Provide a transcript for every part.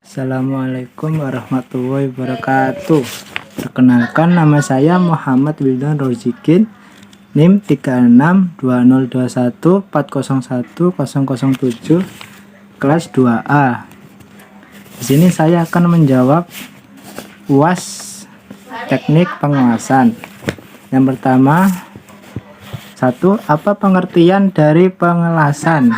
Assalamualaikum warahmatullahi wabarakatuh. Perkenalkan, nama saya Muhammad Wildan Rozikin, NIM 362021401007, kelas 2A. Di sini saya akan menjawab UAS teknik pengawasan. Yang pertama, 1. Apa pengertian dari pengelasan?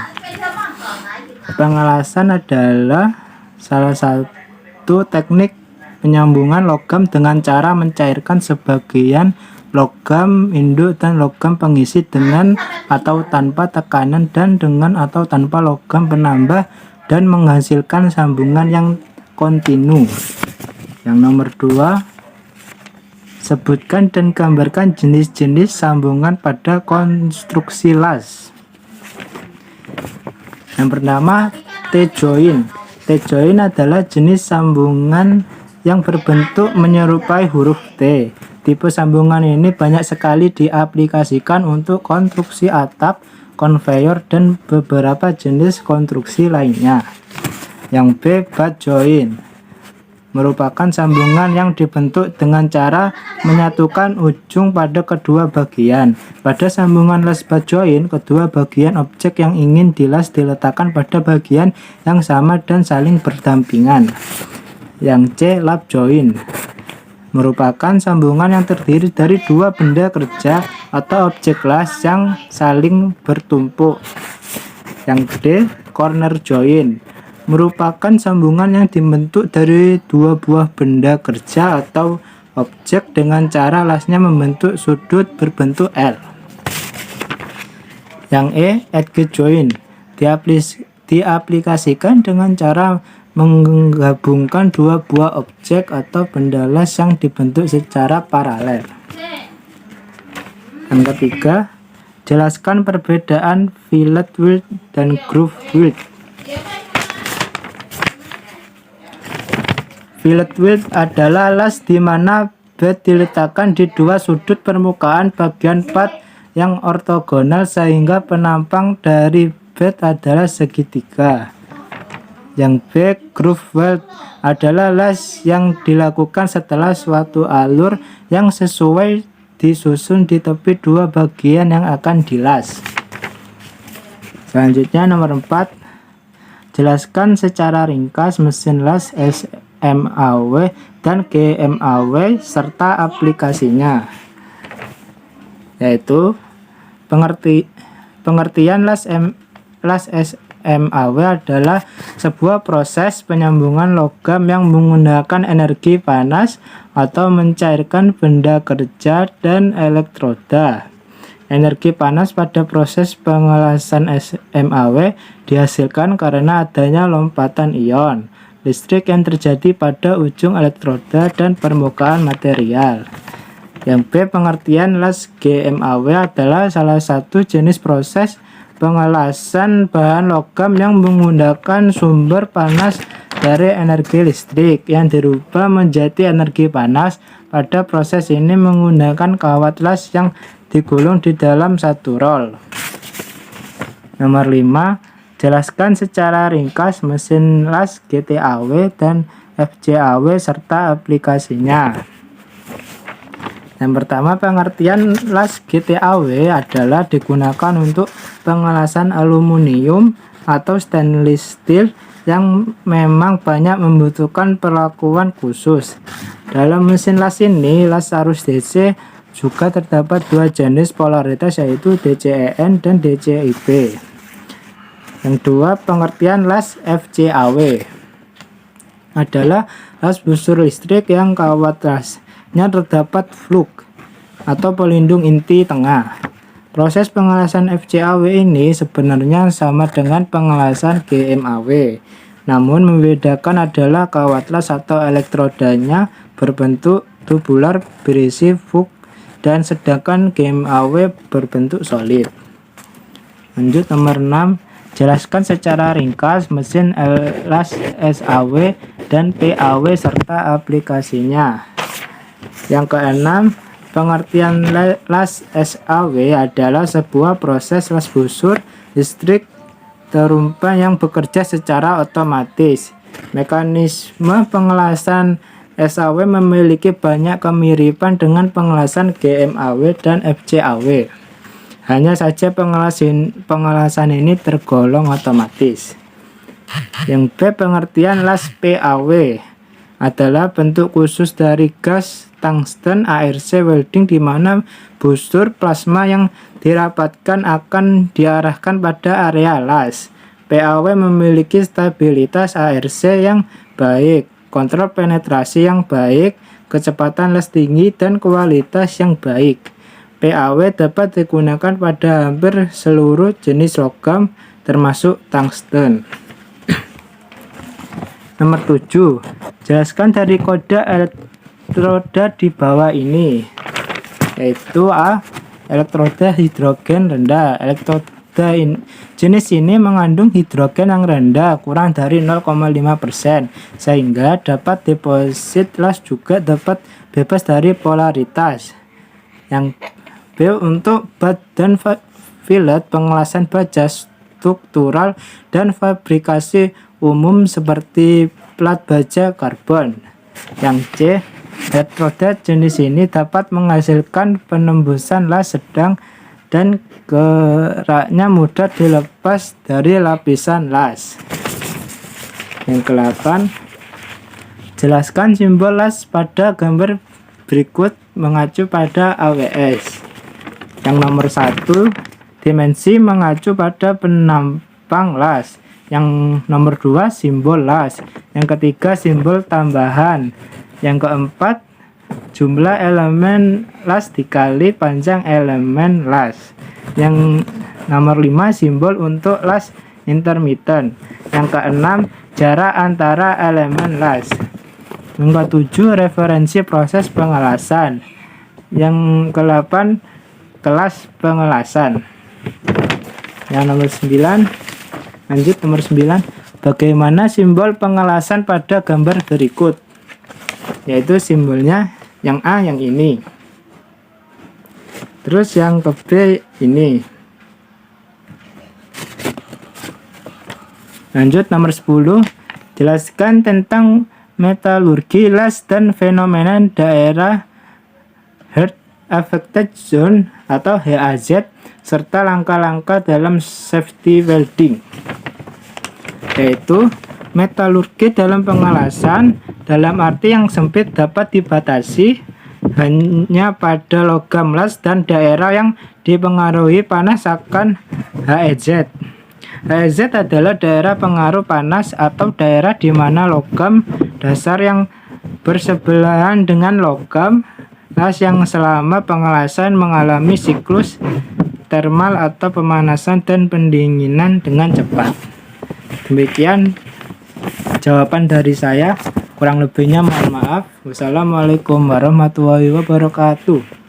Pengelasan adalah salah satu teknik penyambungan logam dengan cara mencairkan sebagian logam induk dan logam pengisi dengan atau tanpa tekanan dan dengan atau tanpa logam penambah dan menghasilkan sambungan yang kontinu. Yang nomor 2, sebutkan dan gambarkan jenis-jenis sambungan pada konstruksi las. Yang pertama, T-join. T-join adalah jenis sambungan yang berbentuk menyerupai huruf T. Tipe sambungan ini banyak sekali diaplikasikan untuk konstruksi atap, konveyor, dan beberapa jenis konstruksi lainnya. Yang B, butt join, merupakan sambungan yang dibentuk dengan cara menyatukan ujung pada kedua bagian. Pada sambungan las butt join, kedua bagian objek yang ingin dilas diletakkan pada bagian yang sama dan saling berdampingan. Yang C, lap join, merupakan sambungan yang terdiri dari dua benda kerja atau objek las yang saling bertumpuk. Yang D, corner join, merupakan sambungan yang dibentuk dari dua buah benda kerja atau objek dengan cara lasnya membentuk sudut berbentuk L. Yang E, edge join, diaplikasikan dengan cara menggabungkan dua buah objek atau benda las yang dibentuk secara paralel. Yang ketiga, jelaskan perbedaan fillet weld dan groove weld. Fillet weld adalah las di mana bed diletakkan di dua sudut permukaan bagian pad yang ortogonal sehingga penampang dari bed adalah segitiga. Yang B, groove weld, adalah las yang dilakukan setelah suatu alur yang sesuai disusun di tepi dua bagian yang akan dilas. Selanjutnya nomor 4, jelaskan secara ringkas mesin las SMAW dan GMAW serta aplikasinya. Yaitu pengertian las SMAW adalah sebuah proses penyambungan logam yang menggunakan energi panas atau mencairkan benda kerja dan elektroda. Energi panas pada proses pengelasan SMAW dihasilkan karena adanya lompatan ion listrik yang terjadi pada ujung elektroda dan permukaan material. Yang B, pengertian las GMAW adalah salah satu jenis proses pengelasan bahan logam yang menggunakan sumber panas dari energi listrik yang dirubah menjadi energi panas. Pada proses ini menggunakan kawat las yang digulung di dalam satu roll. Nomor 5, jelaskan secara ringkas mesin las GTAW dan FJAW serta aplikasinya. Yang pertama, pengertian las GTAW adalah digunakan untuk pengelasan aluminium atau stainless steel yang memang banyak membutuhkan perlakuan khusus. Dalam mesin las ini, las arus DC juga terdapat dua jenis polaritas, yaitu DCEN dan DCIB. Yang kedua, pengertian las FJAW adalah las busur listrik yang kawat lasnya terdapat fluk atau pelindung inti tengah. Proses pengelasan FJAW ini sebenarnya sama dengan pengelasan GMAW, namun membedakan adalah kawat las atau elektrodanya berbentuk tubular berisi fluk dan sedangkan GMAW berbentuk solid. Lanjut nomor 6, jelaskan secara ringkas mesin las SAW dan PAW serta aplikasinya. Yang keenam, pengertian las SAW adalah sebuah proses las busur listrik terumpa yang bekerja secara otomatis. Mekanisme pengelasan SAW memiliki banyak kemiripan dengan pengelasan GMAW dan FCAW. Hanya saja pengelasan ini tergolong otomatis. Yang B, pengertian las PAW adalah bentuk khusus dari gas tungsten ARC welding di mana busur plasma yang dirapatkan akan diarahkan pada area las. PAW memiliki stabilitas ARC yang baik, kontrol penetrasi yang baik, kecepatan las tinggi, dan kualitas yang baik. PAW dapat digunakan pada hampir seluruh jenis logam termasuk tungsten. Nomor 7. Jelaskan dari kode elektroda di bawah ini, yaitu A. Elektroda hidrogen rendah. Elektroda jenis ini mengandung hidrogen yang rendah, kurang dari 0,5%, sehingga dapat deposit las juga dapat bebas dari polaritas. Yang B, untuk bat dan fillet pengelasan baja struktural dan fabrikasi umum seperti plat baja karbon. Yang C, elektroda jenis ini dapat menghasilkan penembusan las sedang dan geraknya mudah dilepas dari lapisan las. Yang ke-8, jelaskan simbol las pada gambar berikut mengacu pada AWS. Yang nomor 1, dimensi mengacu pada penampang las. Yang nomor 2, simbol las. Yang ketiga, simbol tambahan. Yang keempat, jumlah elemen las dikali panjang elemen las. Yang nomor 5, simbol untuk las intermittent. Yang keenam, jarak antara elemen las. Yang ke-7, referensi proses pengelasan. Yang ke-8, kelas pengelasan. Yang nomor 9, lanjut nomor 9, bagaimana simbol pengelasan pada gambar berikut, yaitu simbolnya yang A yang ini, terus yang ke B ini. Lanjut nomor 10, jelaskan tentang metalurgi las dan fenomena daerah Heat Affected Zone atau HAZ, serta langkah-langkah dalam safety welding. Yaitu metalurgi dalam pengelasan dalam arti yang sempit dapat dibatasi hanya pada logam las dan daerah yang dipengaruhi panas akan HEZ. HEZ adalah daerah pengaruh panas atau daerah di mana logam dasar yang bersebelahan dengan logam las yang selama pengelasan mengalami siklus termal atau pemanasan dan pendinginan dengan cepat. Demikian jawaban dari saya, kurang lebihnya mohon maaf. Wassalamualaikum warahmatullahi wabarakatuh.